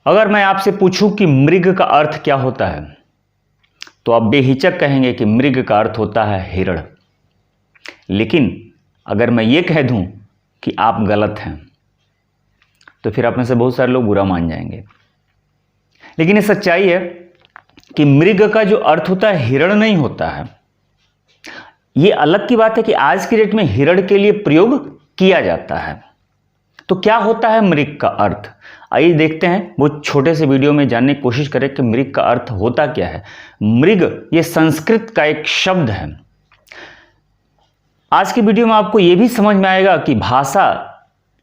अगर मैं आपसे पूछूं कि मृग का अर्थ क्या होता है, तो आप बेहिचक कहेंगे कि मृग का अर्थ होता है हिरण। लेकिन अगर मैं ये कह दूं कि आप गलत हैं, तो फिर आप में से बहुत सारे लोग बुरा मान जाएंगे। लेकिन ये सच्चाई है कि मृग का जो अर्थ होता है हिरण नहीं होता है। ये अलग की बात है कि आज की डेट में हिरण के लिए प्रयोग किया जाता है। तो क्या होता है मृग का अर्थ? आइए देखते हैं, वो छोटे से वीडियो में जानने की कोशिश करें कि मृग का अर्थ होता क्या है। मृग ये संस्कृत का एक शब्द है। आज की वीडियो में आपको यह भी समझ में आएगा कि भाषा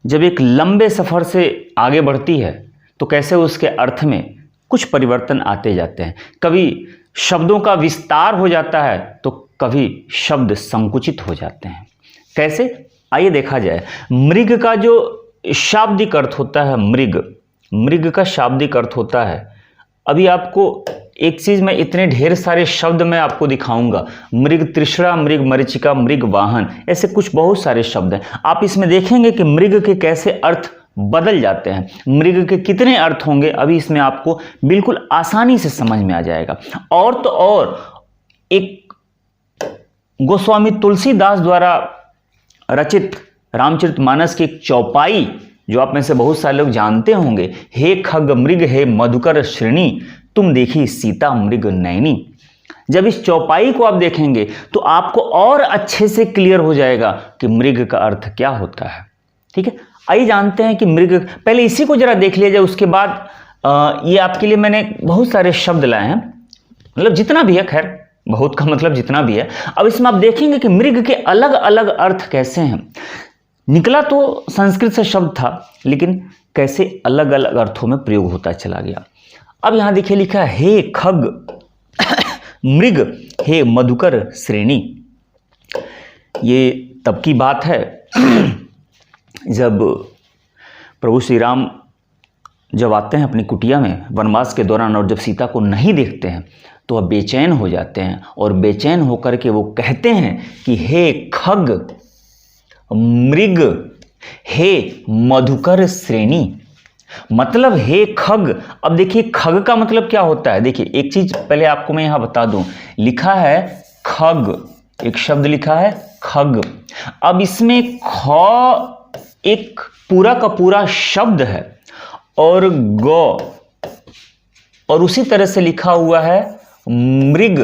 जब एक लंबे सफर से आगे बढ़ती है तो कैसे उसके अर्थ में कुछ परिवर्तन आते जाते हैं। कभी शब्दों का विस्तार हो जाता है तो कभी शब्द संकुचित हो जाते हैं। कैसे, आइए देखा जाए। मृग का जो शाब्दिक अर्थ होता है, मृग का शाब्दिक अर्थ होता है, अभी आपको एक चीज मैं इतने ढेर सारे शब्द मैं आपको दिखाऊंगा। मृग तृष्णा, मृग मरीचिका, मृग वाहन, ऐसे कुछ बहुत सारे शब्द हैं। आप इसमें देखेंगे कि मृग के कैसे अर्थ बदल जाते हैं, मृग के कितने अर्थ होंगे, अभी इसमें आपको बिल्कुल आसानी से समझ में आ जाएगा। और तो और एक गोस्वामी तुलसीदास द्वारा रचित रामचरितमानस की एक चौपाई, जो आप में से बहुत सारे लोग जानते होंगे, हे खग मृग हे मधुकर श्रेणी, तुम देखी सीता मृग नयनी। जब इस चौपाई को आप देखेंगे तो आपको और अच्छे से क्लियर हो जाएगा कि मृग का अर्थ क्या होता है। ठीक है, आइए जानते हैं कि मृग, पहले इसी को जरा देख लिया जाए, उसके बाद ये आपके लिए मैंने बहुत सारे शब्द लाए हैं, मतलब जितना भी है, खैर बहुत का मतलब जितना भी है। अब इसमें आप देखेंगे कि मृग के अलग अलग अर्थ कैसे हैं। निकला तो संस्कृत से शब्द था, लेकिन कैसे अलग अलग अर्थों में प्रयोग होता चला गया। अब यहां देखिए लिखा है हे खग मृग हे मधुकर श्रेणी। ये तब की बात है जब प्रभु श्री राम जब आते हैं अपनी कुटिया में वनवास के दौरान, और जब सीता को नहीं देखते हैं तो वह बेचैन हो जाते हैं, और बेचैन होकर के वो कहते हैं कि हे खग मृग हे मधुकर श्रेणी, मतलब हे खग। अब देखिए खग का मतलब क्या होता है। देखिए एक चीज पहले आपको मैं यहां बता दूं, लिखा है खग, एक शब्द लिखा है खग। अब इसमें ख एक पूरा का पूरा शब्द है, और ग, और उसी तरह से लिखा हुआ है मृग।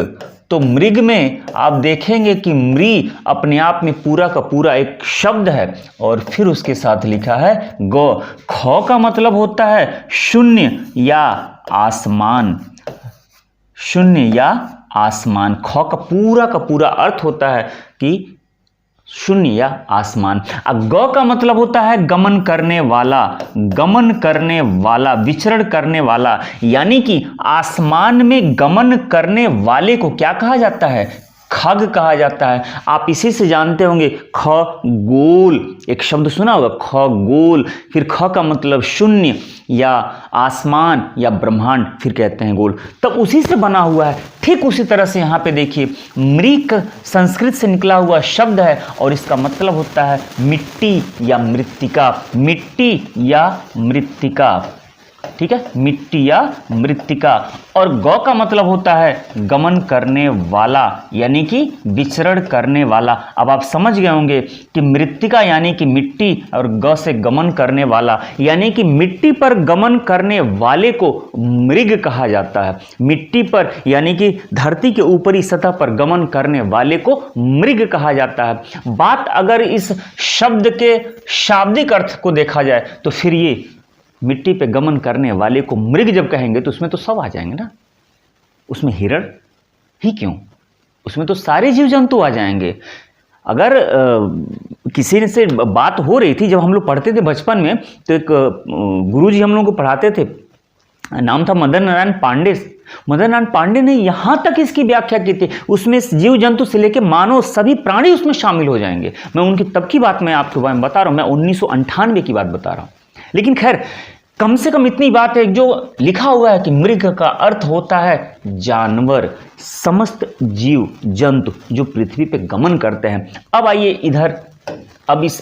तो मृग में आप देखेंगे कि मृ अपने आप में पूरा का पूरा एक शब्द है, और फिर उसके साथ लिखा है ग। ख का मतलब होता है शून्य या आसमान, शून्य या आसमान। ख का पूरा अर्थ होता है कि शून्य या आसमान। ग का मतलब होता है गमन करने वाला, गमन करने वाला, विचरण करने वाला, यानी कि आसमान में गमन करने वाले को क्या कहा जाता है? खग कहा जाता है। आप इसी से जानते होंगे खगोल, एक शब्द सुना होगा खगोल। फिर ख का मतलब शून्य या आसमान या ब्रह्मांड, फिर कहते हैं गोल, तब उसी से बना हुआ है। ठीक उसी तरह से यहाँ पे देखिए मृग संस्कृत से निकला हुआ शब्द है, और इसका मतलब होता है मिट्टी या मृत्तिका, मिट्टी या मृत्तिका। ठीक है, मिट्टी या मृत्तिका। और गौ का मतलब होता है गमन करने वाला, यानी कि विचरण करने वाला। अब आप समझ गए होंगे कि मृत्तिका यानी कि मिट्टी, और गौ से गमन करने वाला, यानी कि मिट्टी पर गमन करने वाले को मृग कहा जाता है। मिट्टी पर यानी कि धरती के ऊपरी सतह पर गमन करने वाले को मृग कहा जाता है। बात अगर इस शब्द के शाब्दिक अर्थ को देखा जाए तो फिर ये मिट्टी पे गमन करने वाले को मृग जब कहेंगे तो उसमें तो सब आ जाएंगे ना। उसमें हिरण ही क्यों, उसमें तो सारे जीव जंतु आ जाएंगे। अगर किसी से बात हो रही थी, जब हम लोग पढ़ते थे बचपन में, तो एक गुरुजी हम लोगों को पढ़ाते थे, नाम था मदन नारायण पांडे। मदन नारायण पांडे ने यहाँ तक इसकी व्याख्या की थी, उसमें जीव जंतु से लेकर मानव सभी प्राणी उसमें शामिल हो जाएंगे। मैं उनकी तब की बात मैं आपके बारे में बता रहा हूँ, मैं 1998 की बात बता रहा हूँ। लेकिन खैर कम से कम इतनी बात है, जो लिखा हुआ है कि मृग का अर्थ होता है जानवर, समस्त जीव जंतु जो पृथ्वी पे गमन करते हैं। अब आइए इधर, अब इस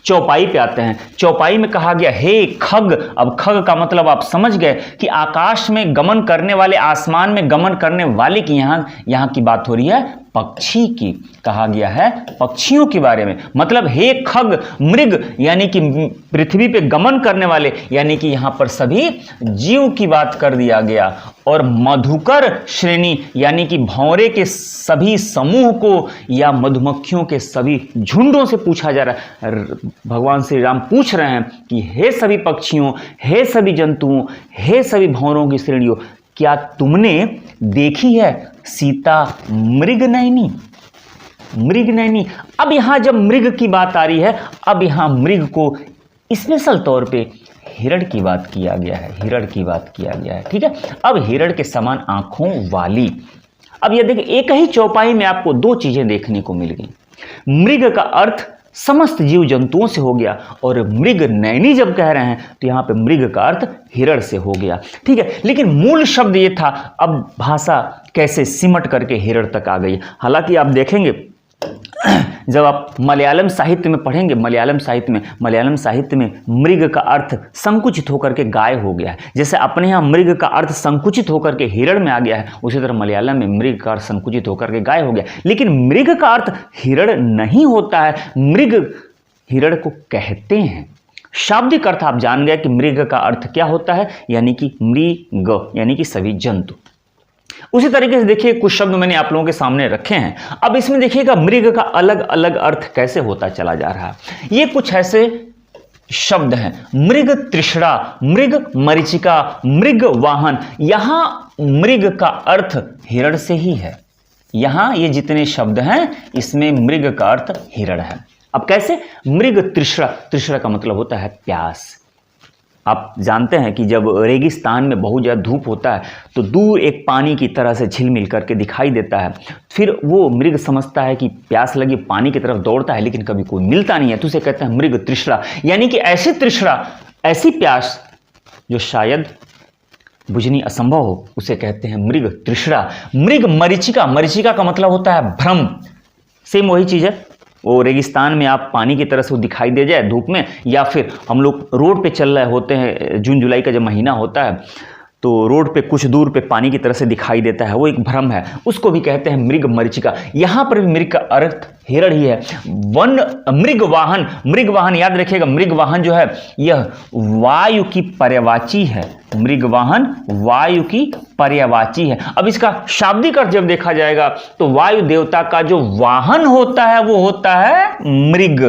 चौपाई पे आते हैं। चौपाई में कहा गया हे खग। अब खग का मतलब आप समझ गए कि आकाश में गमन करने वाले, आसमान में गमन करने वाले की यहां की बात हो रही है पक्षी की। कहा गया है पक्षियों के बारे में। मतलब हे खग मृग यानी कि पृथ्वी पे गमन करने वाले, यानी कि यहां पर सभी जीव की बात कर दिया गया। और मधुकर श्रेणी यानी कि भंवरे के सभी समूह को या मधुमक्खियों के सभी झुंडों से पूछा जा रहा है। भगवान श्री राम पूछ रहे हैं कि हे सभी पक्षियों, हे सभी जंतुओं, हे सभी भंवरों की श्रेणियों, क्या तुमने देखी है सीता मृगनयनी? मृगनयनी। अब यहां जब मृग की बात आ रही है, अब यहां मृग को स्पेशल तौर पे हिरण की बात किया गया है। हिरण की बात किया गया है, ठीक है। अब हिरण के समान आंखों वाली। अब ये देखिए, एक ही चौपाई में आपको दो चीजें देखने को मिल गई। मृग का अर्थ समस्त जीव जंतुओं से हो गया, और मृग नयनी जब कह रहे हैं तो यहां पे मृग का अर्थ हिरण से हो गया, ठीक है। लेकिन मूल शब्द ये था, अब भाषा कैसे सिमट करके हिरण तक आ गई। हालांकि आप देखेंगे जब आप मलयालम साहित्य में पढ़ेंगे, मलयालम साहित्य में मृग का अर्थ संकुचित होकर के गाय हो गया है। जैसे अपने यहाँ मृग का अर्थ संकुचित होकर के हिरण में आ गया है, उसी तरह मलयालम में मृग का अर्थ संकुचित होकर के गाय हो गया। लेकिन मृग का अर्थ हिरण नहीं होता है। मृग हिरण को कहते हैं। शाब्दिक अर्थ आप जान गए कि मृग का अर्थ क्या होता है, यानी कि मृग यानी कि सभी जंतु। उसी तरीके से देखिए कुछ शब्द मैंने आप लोगों के सामने रखे हैं। अब इसमें देखिएगा मृग का अलग अलग अर्थ कैसे होता चला जा रहा है। ये कुछ ऐसे शब्द हैं, मृग तृष्णा, मृग मरीचिका, मृग वाहन। यहां मृग का अर्थ हिरण से ही है। यहां ये जितने शब्द हैं इसमें मृग का अर्थ हिरण है। अब कैसे? मृग तृष्णा, तृष्णा का मतलब होता है प्यास। आप जानते हैं कि जब रेगिस्तान में बहुत ज़्यादा धूप होता है तो दूर एक पानी की तरह से झिलमिल करके दिखाई देता है। फिर वो मृग समझता है कि प्यास लगी, पानी की तरफ दौड़ता है, लेकिन कभी कोई मिलता नहीं है, तो उसे कहते हैं मृग तृष्णा। यानी कि ऐसी तृष्णा, ऐसी प्यास जो शायद बुझनी असंभव हो, उसे कहते हैं मृग तृष्णा। मृग मरीचिका, मरीचिका का मतलब होता है भ्रम। सेम वही चीज़ है, वो रेगिस्तान में आप पानी की तरह से वो दिखाई दे जाए धूप में, या फिर हम लोग रोड पे चल रहे होते हैं, जून जुलाई का जब महीना होता है तो रोड पे कुछ दूर पे पानी की तरह से दिखाई देता है, वो एक भ्रम है, उसको भी कहते हैं मृग मरीचिका। यहाँ पर भी मृग का अर्थ हिरण ही है। वन मृग वाहन, मृग वाहन याद रखिएगा, मृग वाहन जो है यह वायु की पर्यायवाची है। मृग वाहन वायु की पर्यायवाची है। अब इसका शाब्दिक अर्थ जब देखा जाएगा तो वायु देवता का जो वाहन होता है वो होता है मृग।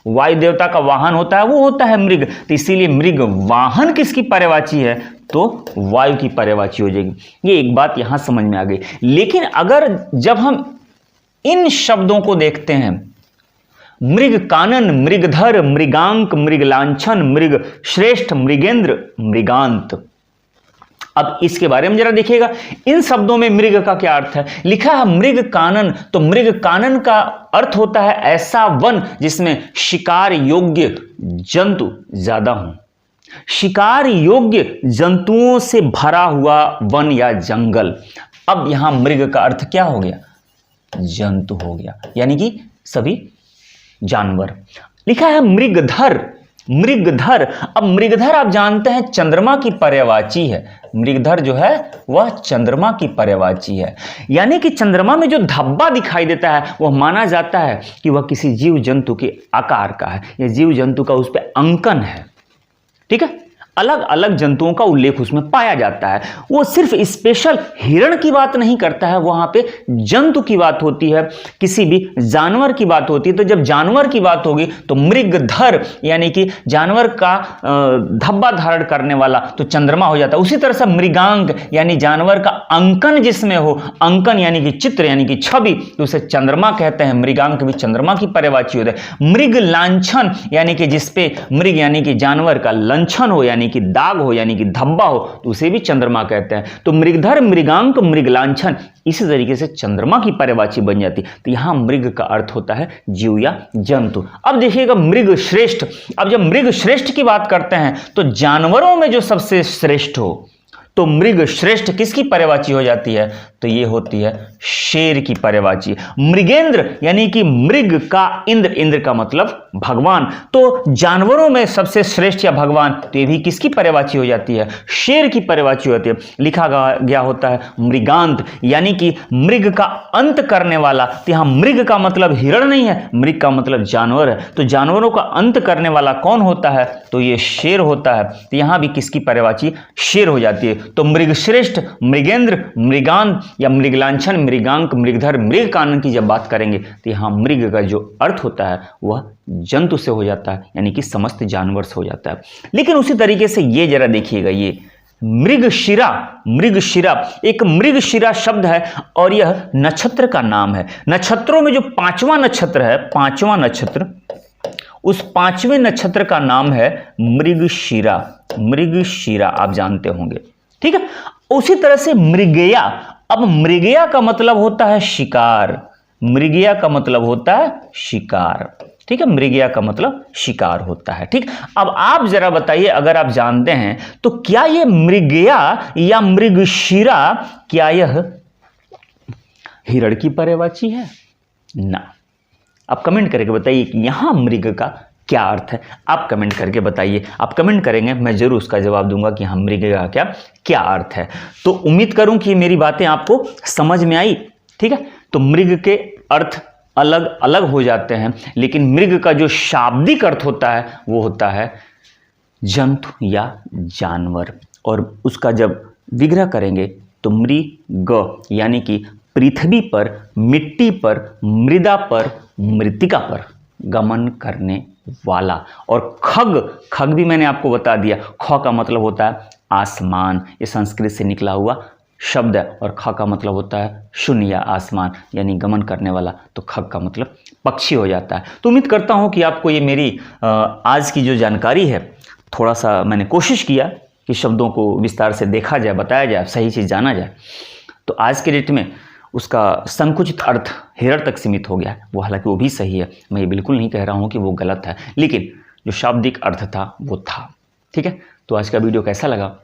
वायु देवता का वाहन होता है वो होता है मृग, तो इसीलिए मृग वाहन किसकी पर्यायवाची है? तो वायु की पर्यायवाची हो जाएगी। ये एक बात यहां समझ में आ गई। लेकिन अगर जब हम इन शब्दों को देखते हैं, मृग कानन, मृगधर, मृगांक, मृगलांछन, मृग श्रेष्ठ, मृगेंद्र, मृगांत, अब इसके बारे में जरा देखिएगा, इन शब्दों में मृग का क्या अर्थ है। लिखा है मृग कानन, तो मृग कानन का अर्थ होता है ऐसा वन जिसमें शिकार योग्य जंतु ज्यादा हों। शिकार योग्य जंतुओं से भरा हुआ वन या जंगल। अब यहां मृग का अर्थ क्या हो गया? जंतु हो गया, यानी कि सभी जानवर। लिखा है मृगधर, मृगधर। अब मृगधर आप जानते हैं चंद्रमा की पर्यायवाची है। मृगधर जो है वह चंद्रमा की पर्यायवाची है, यानी कि चंद्रमा में जो धब्बा दिखाई देता है वह माना जाता है कि वह किसी जीव जंतु के आकार का है, या जीव जंतु का उस पर अंकन है, ठीक है। अलग अलग जंतुओं का उल्लेख उसमें पाया जाता है। वो सिर्फ स्पेशल हिरण की बात नहीं करता है, वहां पे जंतु की बात होती है, किसी भी जानवर की बात होती है। तो जब जानवर की बात होगी तो मृगधर यानी कि जानवर का धब्बा धारण करने वाला तो चंद्रमा हो जाता है। उसी तरह से मृगांक यानी जानवर का अंकन जिसमें हो, अंकन यानी कि चित्र यानी कि छवि, तो उसे चंद्रमा कहते हैं। मृगांक भी चंद्रमा की पर्यायवाची होता है। मृग लांछन यानी कि जिसपे मृग यानी कि जानवर का लंछन हो, यानी कि दाग हो, यानी कि धब्बा हो, तो उसे भी चंद्रमा कहते हैं। तो मृगधर, मृगांक, मृगलांछन इसी तरीके से चंद्रमा की पर्यायवाची बन जाती। तो यहां मृग का अर्थ होता है जीव या जंतु। अब देखिएगा मृग श्रेष्ठ। अब जब मृग श्रेष्ठ की बात करते हैं तो जानवरों में जो सबसे श्रेष्ठ हो, तो मृग श्रेष्ठ किसकी पर्यायवाची हो जाती है? तो ये होती है शेर की पर्यायवाची। मृगेंद्र यानी कि मृग का इंद्र, इंद्र का मतलब भगवान, तो जानवरों में सबसे श्रेष्ठ या भगवान, तो ये भी किसकी पर्यायवाची हो जाती है? शेर की पर्यायवाची होती है। लिखा गया होता है मृगांत यानी कि मृग का अंत करने वाला, तो यहां मृग का मतलब हिरण नहीं है, मृग का मतलब जानवर है, तो जानवरों का अंत करने वाला कौन होता है? तो ये शेर होता है। तो यहां भी किसकी पर्यायवाची? शेर हो जाती है। तो मृगश्रेष्ठ, मृगेंद्र, मृगांत या मृगलांछन, मृगांक, मृगधर, मृग कानन की जब बात करेंगे तो यहां मृग का जो अर्थ होता है वह जंतु से हो जाता है, यानी कि समस्त जानवर से हो जाता है। लेकिन उसी तरीके से ये जरा देखिएगा, ये मृगशिरा, मृगशिरा एक मृगशिरा शब्द है और यह नक्षत्र का नाम है। नक्षत्रों में जो पांचवां नक्षत्र है, पांचवां नक्षत्र, उस पांचवें नक्षत्र का नाम है मृगशिरा। मृगशिरा आप जानते होंगे, ठीक है। उसी तरह से मृगया, अब मृगया का मतलब होता है शिकार, मृगया का मतलब होता है शिकार, ठीक है। मृगया का मतलब शिकार होता है, ठीक। अब आप जरा बताइए, अगर आप जानते हैं तो क्या ये मृगया या मृगशिरा, क्या यह हिरण की पर्यायवाची है? ना। आप कमेंट करके बताइए कि यहां मृग का क्या अर्थ है। आप कमेंट करके बताइए, आप कमेंट करेंगे मैं जरूर उसका जवाब दूंगा कि हम मृग का क्या अर्थ है। तो उम्मीद करूं कि मेरी बातें आपको समझ में आई, ठीक है। तो मृग के अर्थ अलग अलग हो जाते हैं, लेकिन मृग का जो शाब्दिक अर्थ होता है वो होता है जंतु या जानवर, और उसका जब विग्रह करेंगे तो मृग यानी कि पृथ्वी पर, मिट्टी पर, मृदा पर, मृतिका पर गमन करने वाला। और खग, खग भी मैंने आपको बता दिया, ख का मतलब होता है आसमान, ये संस्कृत से निकला हुआ शब्द है, और ख का मतलब होता है शून्य या आसमान, यानी गमन करने वाला, तो खग का मतलब पक्षी हो जाता है। तो उम्मीद करता हूँ कि आपको ये मेरी आज की जो जानकारी है, थोड़ा सा मैंने कोशिश किया कि शब्दों को विस्तार से देखा जाए, बताया जाए, सही चीज़ जाना जाए। तो आज के डेट में उसका संकुचित अर्थ हिरण तक सीमित हो गया है, वो हालांकि वो भी सही है, मैं ये बिल्कुल नहीं कह रहा हूँ कि वो गलत है, लेकिन जो शाब्दिक अर्थ था वो था, ठीक है। तो आज का वीडियो कैसा लगा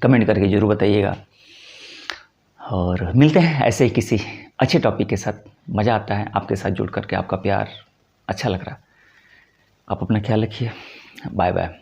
कमेंट करके जरूर बताइएगा, और मिलते हैं ऐसे ही किसी अच्छे टॉपिक के साथ। मज़ा आता है आपके साथ जुड़ करके, आपका प्यार अच्छा लग रहा। आप अपना ख्याल रखिए, बाय बाय।